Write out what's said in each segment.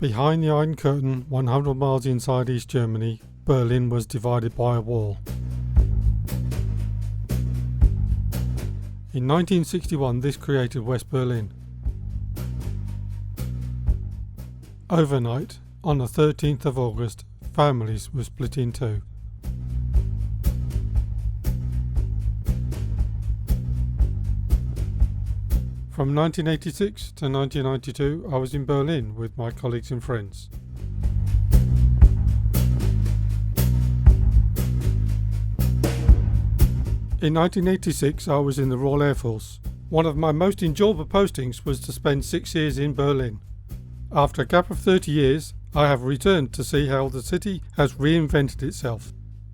Behind the Iron Curtain, 100 miles inside East Germany, Berlin was divided by a wall. In 1961, this created West Berlin. Overnight, on the 13th of August, families were split in two. From 1986 to 1992, I was in Berlin with my colleagues and friends. In 1986, I was in the Royal Air Force. One of my most enjoyable postings was to spend 6 years in Berlin. After a gap of 30 years, I have returned to see how the city has reinvented itself.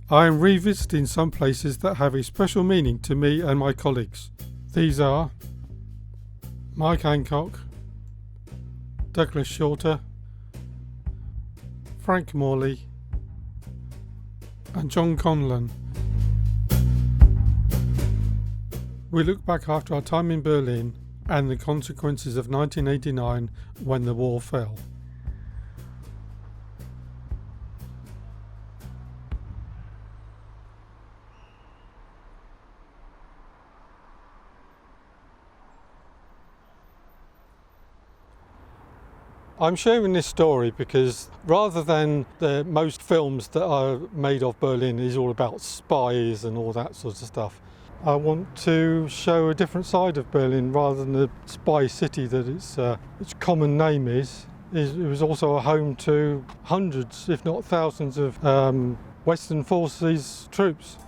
I am revisiting some places that have a special meaning to me and my colleagues. These are Mike Hancock, Douglas Shorter, Frank Morley, and John Conlon. We look back after our time in Berlin and the consequences of 1989 when the wall fell. I'm sharing this story because rather than the most films that are made of Berlin is all about spies and all that sort of stuff, I want to show a different side of Berlin rather than the spy city that its common name is. It was also a home to hundreds, if not thousands, of Western Forces troops.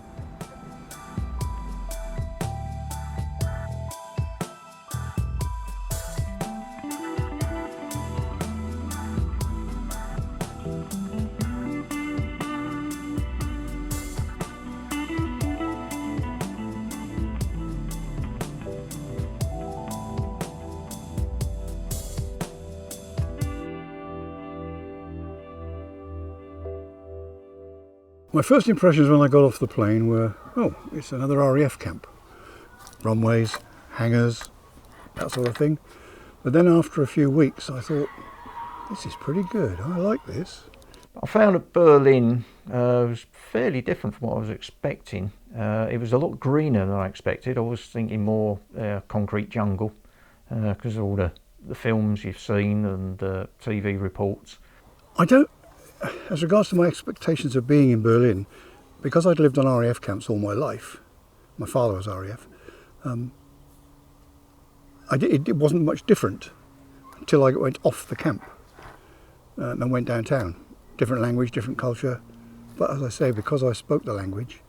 My first impressions when I got off the plane were, oh, it's another RAF camp. Runways, hangars, that sort of thing. But then after a few weeks I thought, this is pretty good, I like this. I found that Berlin was fairly different from what I was expecting. It was a lot greener than I expected. I was thinking more concrete jungle because of all the films you've seen and TV reports. As regards to my expectations of being in Berlin, because I'd lived on RAF camps all my life, my father was RAF, it wasn't much different until I went off the camp and went downtown. Different language, different culture, but as I say, because I spoke the language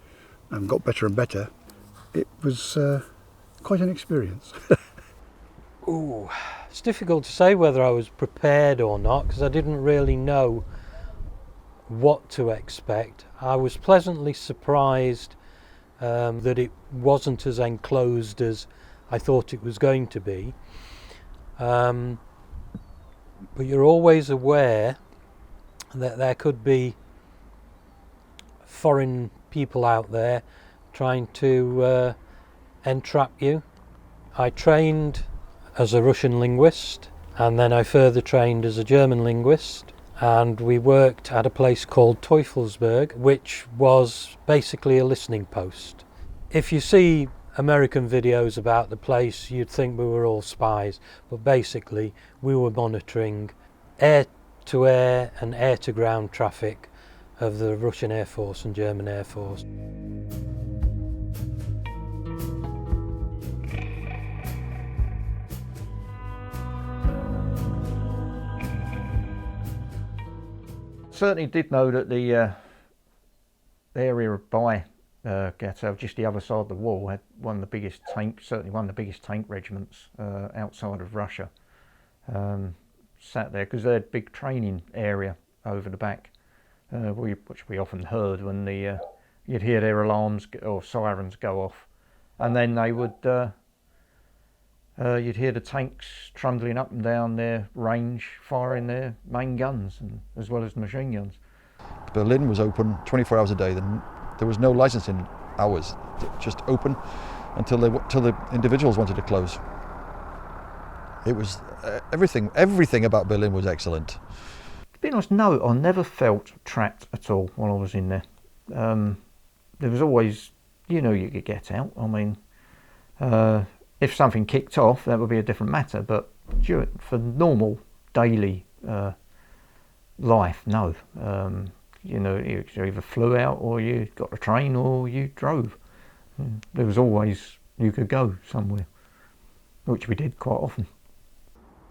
and got better and better, it was quite an experience. Ooh, it's difficult to say whether I was prepared or not because I didn't really know what to expect. I was pleasantly surprised that it wasn't as enclosed as I thought it was going to be. But you're always aware that there could be foreign people out there trying to entrap you. I trained as a Russian linguist and then I further trained as a German linguist. And we worked at a place called Teufelsberg, which was basically a listening post. If you see American videos about the place, you'd think we were all spies, but basically we were monitoring air-to-air and air-to-ground traffic of the Russian Air Force and German Air Force. Certainly did know that the area by Ghetto, just the other side of the wall, had one of the biggest certainly one of the biggest tank regiments outside of Russia. Sat there because they had a big training area over the back, which we often heard when you'd hear their alarms or sirens go off, and then they would you'd hear the tanks trundling up and down their range, firing their main guns, as well as the machine guns. Berlin was open 24 hours a day. There was no licensing hours, just open until the individuals wanted to close. It was everything about Berlin was excellent. be honest, no, I never felt trapped at all while I was in there. There was always, you could get out. I mean, if something kicked off, that would be a different matter. But for normal daily life, no. You either flew out, or you got a train, or you drove. There was always, you could go somewhere, which we did quite often.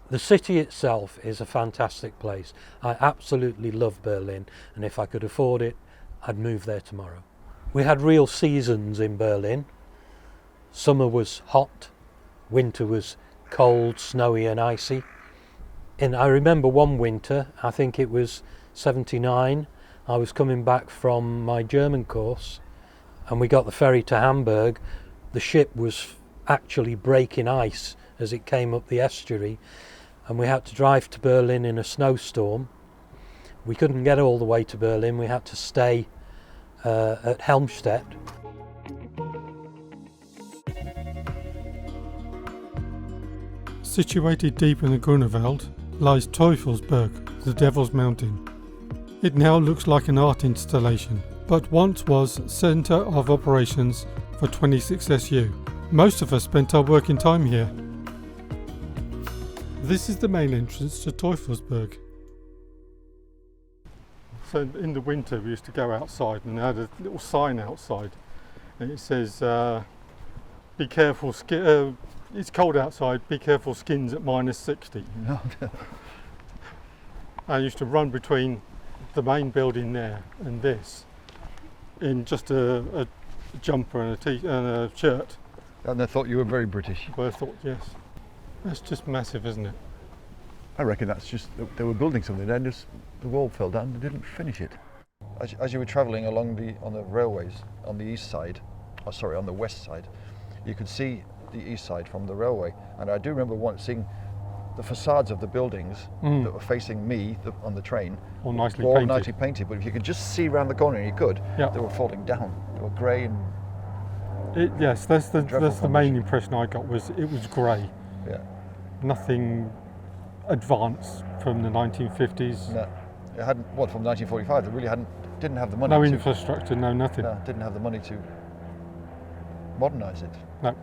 The city itself is a fantastic place. I absolutely love Berlin, and if I could afford it, I'd move there tomorrow. We had real seasons in Berlin. Summer was hot, winter was cold, snowy and icy. And I remember one winter, I think it was 79, I was coming back from my German course, and we got the ferry to Hamburg. The ship was actually breaking ice as it came up the estuary, and we had to drive to Berlin in a snowstorm. We couldn't get all the way to Berlin, we had to stay at Helmstedt. Situated deep in the Grunewald lies Teufelsberg, the Devil's Mountain. It now looks like an art installation, but once was centre of operations for 26SU. Most of us spent our working time here. This is the main entrance to Teufelsberg. So in the winter we used to go outside, and they had a little sign outside, and it says, be careful, it's cold outside, be careful, skins at -60. No. I used to run between the main building there and this in just a jumper and a shirt. And they thought you were very British. Well, I thought, yes. That's just massive, isn't it? I reckon that's just, they were building something and just the wall fell down and they didn't finish it. As you were travelling along on the railways on the east side, on the west side, you could see the east side from the railway. And I do remember once seeing the facades of the buildings that were facing me on the train, All nicely all painted. nicely painted. But if you could just see around the corner, and you could, Yeah. they were falling down. They were grey and Yes, that's the Dreadful main condition. impression I got, was it was grey. yeah. Nothing advanced from the 1950s. No, it hadn't. What, from 1945? They really didn't have the money. No to, infrastructure, no nothing. No, didn't have the money to modernise it. No.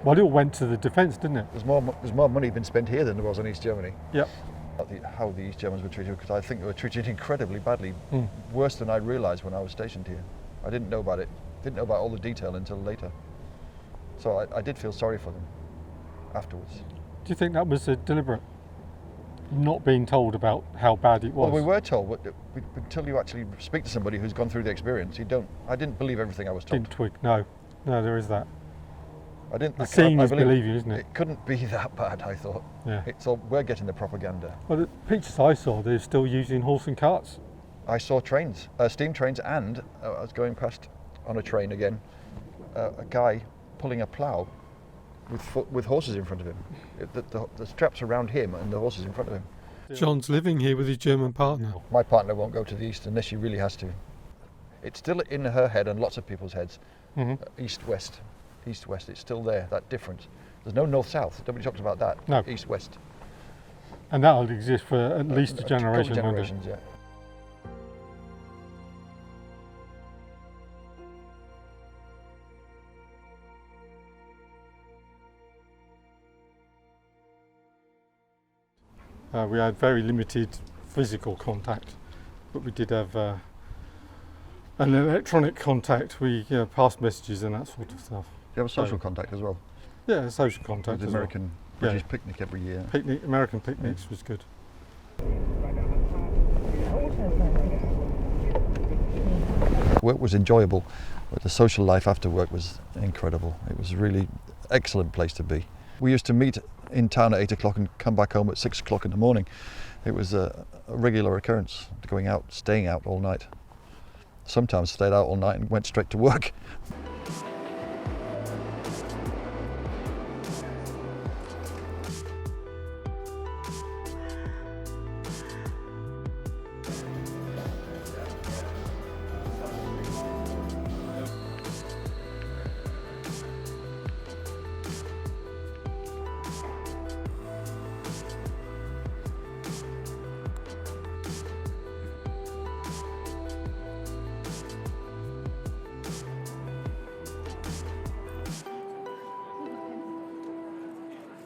Well, it all went to the defence, didn't it? There's more money been spent here than there was in East Germany. Yep. How the East Germans were treated, because I think they were treated incredibly badly, worse than I realised when I was stationed here. I didn't know about it. Didn't know about all the detail until later. So I did feel sorry for them afterwards. Do you think that was a deliberate, not being told about how bad it was? Well, we were told, but until you actually speak to somebody who's gone through the experience, you don't. I didn't believe everything I was told. Didn't twig, no. No, there is that. I didn't. The I seeing is believe believing, isn't it? It couldn't be that bad, I thought. Yeah. It's all, we're getting the propaganda. Well, the pictures I saw, they're still using horse and carts. I saw trains, steam trains, and I was going past on a train again, a guy pulling a plough with horses in front of him. The straps around him and the horses in front of him. John's living here with his German partner. My partner won't go to the east unless she really has to. It's still in her head and lots of people's heads. East-west. East-west, it's still there, that difference. There's no north-south, nobody talks about that. No. East-west. And that'll exist for at least a generation. Couple won't it? generations, yeah. We had very limited physical contact, but we did have an electronic contact. We passed messages and that sort of stuff. You have a social contact as well. Yeah, social contact. The as well. American British picnic every year. American picnics was good. Work was enjoyable, but the social life after work was incredible. It was a really excellent place to be. We used to meet in town at 8 o'clock and come back home at 6 o'clock in the morning. It was a regular occurrence, going out, staying out all night. Sometimes stayed out all night and went straight to work.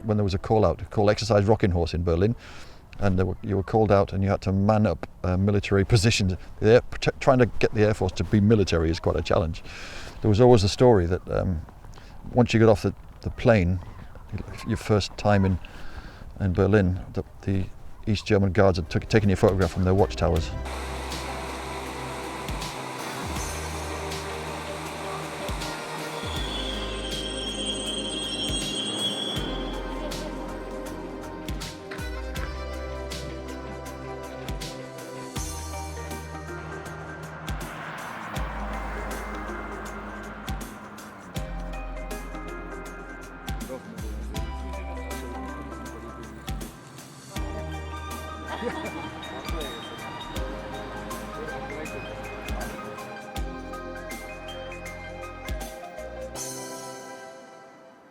when there was a call out called Exercise Rocking Horse in Berlin, and you were called out and you had to man up military positions. Trying to get the Air Force to be military is quite a challenge. There was always a story that once you got off the plane, your first time in Berlin, the East German guards had taken your photograph from their watchtowers.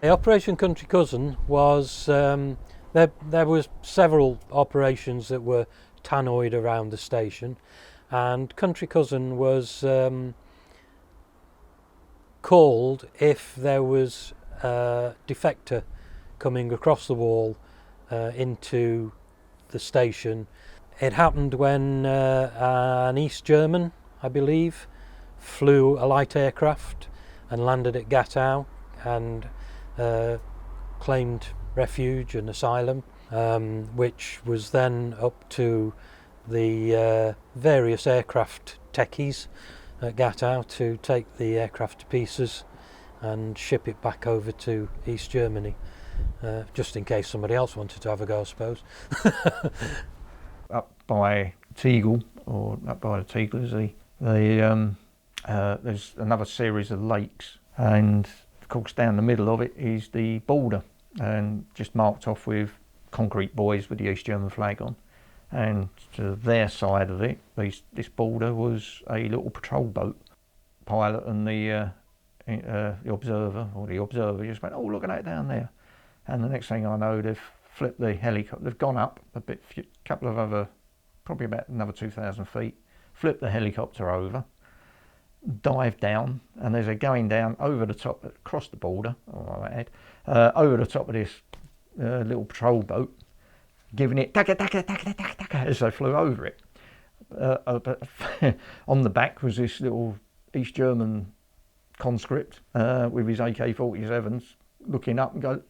The Operation Country Cousin was, there was several operations that were tannoyed around the station, and Country Cousin was called if there was a defector coming across the wall into the station. It happened when an East German, I believe, flew a light aircraft and landed at Gatow and claimed refuge and asylum, which was then up to the various aircraft techies at Gatow to take the aircraft to pieces and ship it back over to East Germany, just in case somebody else wanted to have a go, I suppose. Up by Tegel, or up by the Tegeler, there's another series of lakes, and of course down the middle of it is the border, and just marked off with concrete buoys with the East German flag on. And to their side of it, this border was a little patrol boat. Pilot and the observer just went, "Oh, look at that down there." And the next thing I know, they've flipped the helicopter. They've gone up a bit, couple of other, probably about another 2,000 feet. Flipped the helicopter over, dived down, and as they're going down over the top, across the border, over the top of this little patrol boat, giving it taka taka taka taka taka as they flew over it. But on the back was this little East German conscript with his AK-47s, looking up and going,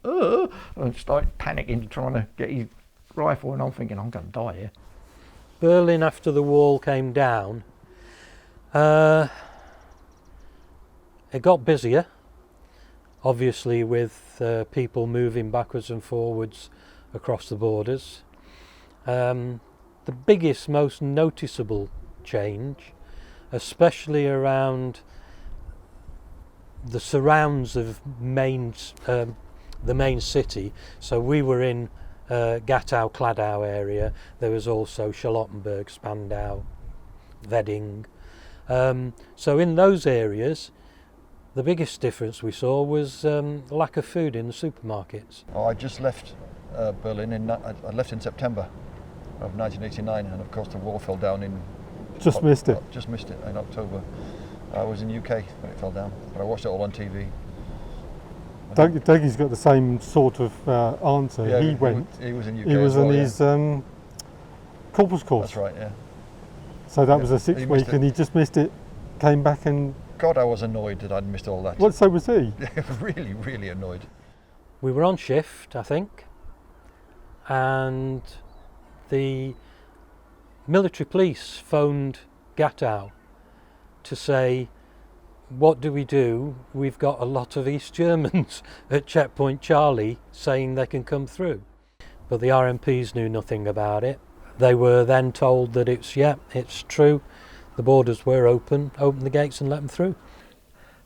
and started panicking, trying to get his rifle, and I'm thinking, I'm going to die here. Berlin, after the wall came down, it got busier, obviously, with people moving backwards and forwards across the borders. The biggest, most noticeable change, especially around the surrounds of the main city. So we were in Gatow, Kladow area. There was also Charlottenburg, Spandau, Wedding. So in those areas, the biggest difference we saw was lack of food in the supermarkets. I just left Berlin. I left in September of 1989, and of course the wall fell down in. Just missed it in October. I was in UK when it fell down, but I watched it all on TV. Dougie's got the same sort of answer. Yeah, he went. He was in UK. He was as well, on yeah. his corporal's course. That's right, yeah. So that was a 6 week, and he just missed it. Came back and. God, I was annoyed that I'd missed all that. Well, so was he. Really, really annoyed. We were on shift, I think, and the military police phoned Gatow to say, what do we do? We've got a lot of East Germans at Checkpoint Charlie saying they can come through. But the RMPs knew nothing about it. They were then told that it's true. The borders were open the gates and let them through.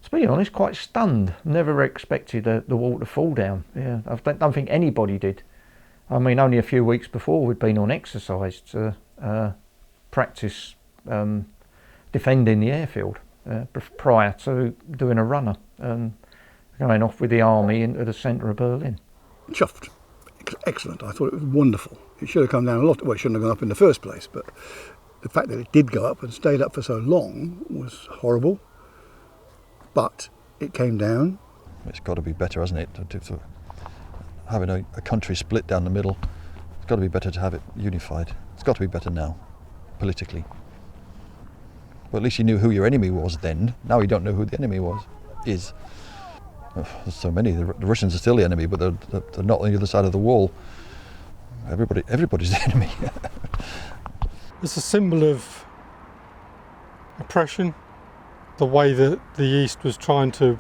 To be honest, quite stunned. Never expected the wall to fall down. Yeah, I don't think anybody did. I mean, only a few weeks before we'd been on exercise to practice defending the airfield prior to doing a runner and going off with the army into the centre of Berlin. Chuffed. Excellent. I thought it was wonderful. It should have come down a lot. Well, it shouldn't have gone up in the first place, but the fact that it did go up and stayed up for so long was horrible. But it came down. It's got to be better, hasn't it? having a country split down the middle. It's got to be better to have it unified. It's got to be better now, politically. But at least you knew who your enemy was then. Now you don't know who the enemy is. There's so many. The Russians are still the enemy, but they're not on the other side of the wall. Everybody's the enemy. It's a symbol of oppression, the way that the East was trying to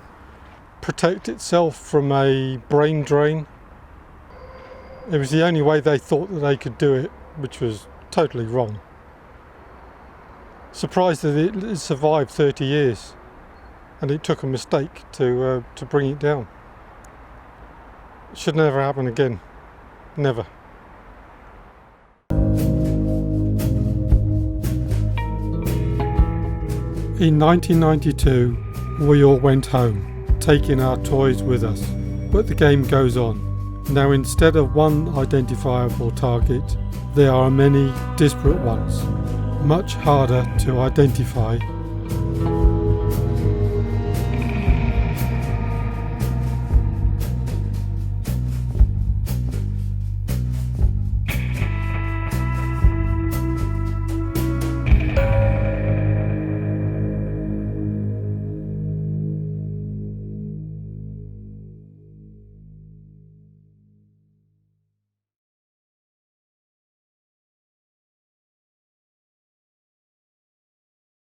protect itself from a brain drain. It was the only way they thought that they could do it, which was totally wrong. Surprised that it survived 30 years, and it took a mistake to bring it down. It should never happen again. Never. In 1992, we all went home, taking our toys with us. But the game goes on. Now, instead of one identifiable target, there are many disparate ones, much harder to identify